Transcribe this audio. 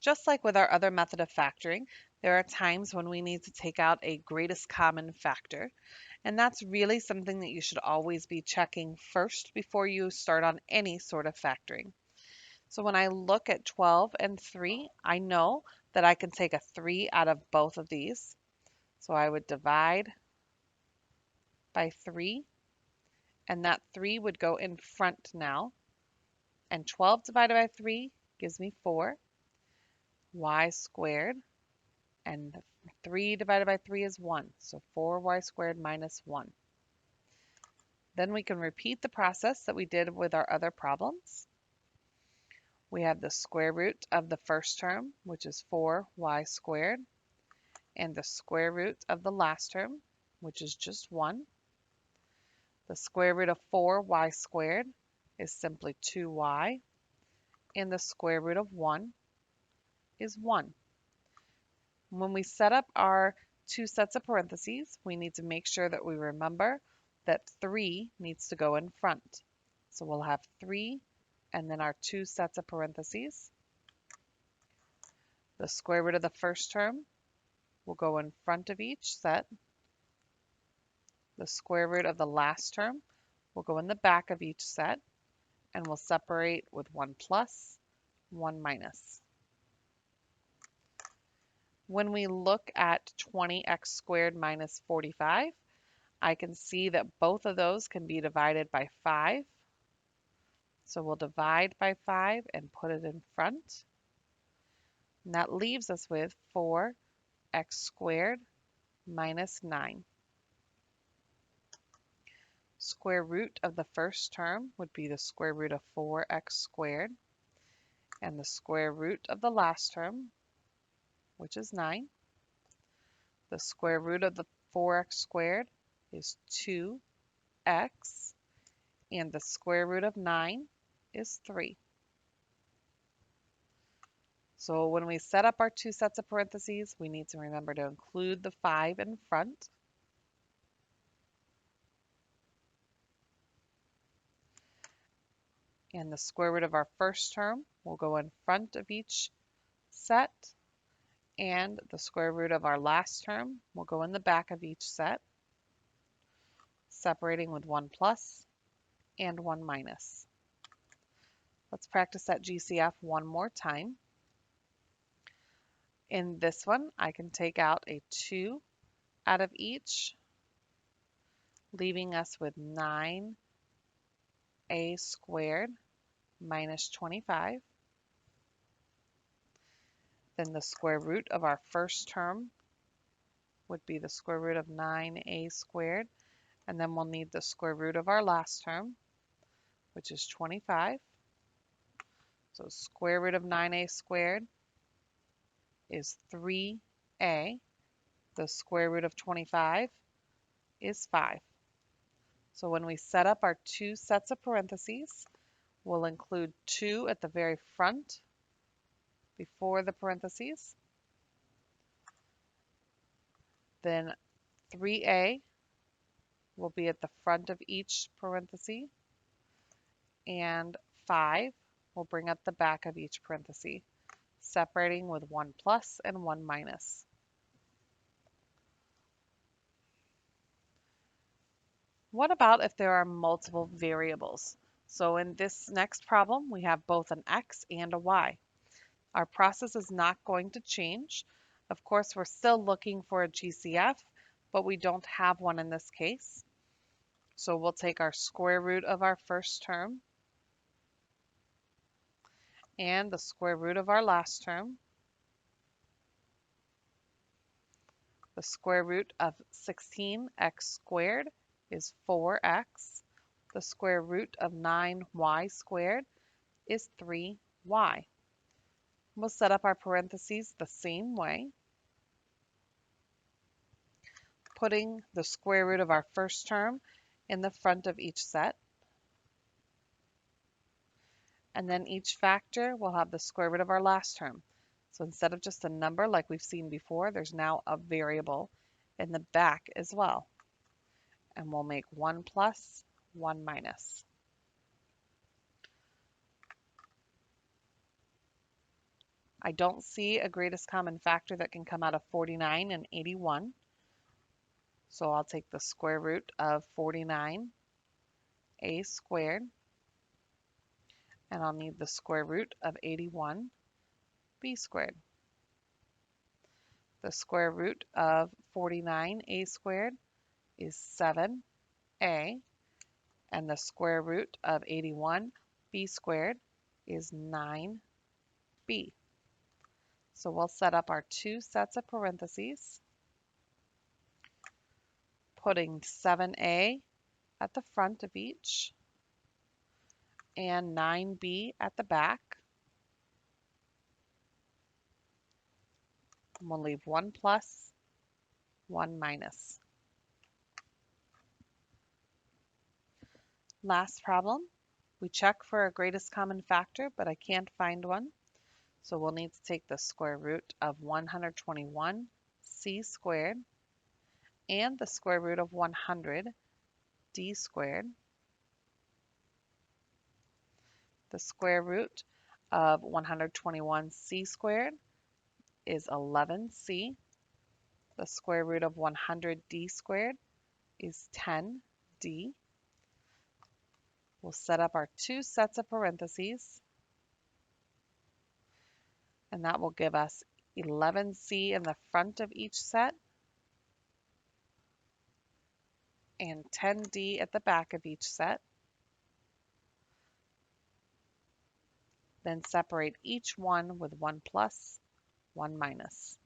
Just like with our other method of factoring, there are times when we need to take out a greatest common factor, and that's really something that you should always be checking first before you start on any sort of factoring. So when I look at 12 and 3, I know that I can take a 3 out of both of these. So I would divide by 3, and that 3 would go in front now. And 12 divided by 3 gives me 4, y squared, and 3 divided by 3 is 1, so 4y squared minus 1. Then we can repeat the process that we did with our other problems. We have the square root of the first term, which is 4y squared, and the square root of the last term, which is just 1. The square root of 4y squared is simply 2y, and the square root of 1 is 1. When we set up our two sets of parentheses, we need to make sure that we remember that 3 needs to go in front. So we'll have 3 and then our two sets of parentheses. The square root of the first term will go in front of each set. The square root of the last term will go in the back of each set, and we'll separate with 1 plus, 1 minus. When we look at 20x squared minus 45, I can see that both of those can be divided by 5. So we'll divide by 5 and put it in front. And that leaves us with 4x squared minus 9. Square root of the first term would be the square root of 4x squared. And the square root of the last term, which is 9. The square root of the 4x squared is 2x. And the square root of 9 is 3. So when we set up our two sets of parentheses, we need to remember to include the 5 in front. And the square root of our first term will go in front of each set. And the square root of our last term will go in the back of each set, separating with 1 plus and 1 minus. Let's practice that GCF one more time. In this one, I can take out a 2 out of each, leaving us with 9a squared minus 25. Then the square root of our first term would be the square root of 9a squared, and then we'll need the square root of our last term, which is 25. So square root of 9a squared is 3a. The square root of 25 is 5. So when we set up our two sets of parentheses, we'll include 2 at the very front before the parentheses. Then 3a will be at the front of each parenthesis, and 5 will bring up the back of each parenthesis, separating with 1 plus and 1 minus. What about if there are multiple variables? So in this next problem, we have both an x and a y. Our process is not going to change. Of course, we're still looking for a GCF, but we don't have one in this case. So we'll take our square root of our first term and the square root of our last term. The square root of 16x squared is 4x. The square root of 9y squared is 3y. We'll set up our parentheses the same way, putting the square root of our first term in the front of each set. And then each factor will have the square root of our last term. So instead of just a number like we've seen before, there's now a variable in the back as well. And we'll make 1 plus, 1 minus. I don't see a greatest common factor that can come out of 49 and 81. So I'll take the square root of 49a squared, and I'll need the square root of 81b squared. The square root of 49a squared is 7a, and the square root of 81b squared is 9b. So we'll set up our two sets of parentheses, putting 7a at the front of each and 9b at the back. And we'll leave 1 plus, 1 minus. Last problem. We check for a greatest common factor, but I can't find one. So we'll need to take the square root of 121c squared and the square root of 100d squared. The square root of 121c squared is 11c. The square root of 100d squared is 10d. We'll set up our two sets of parentheses, and that will give us 11c in the front of each set and 10d at the back of each set. Then separate each one with 1 plus, 1 minus.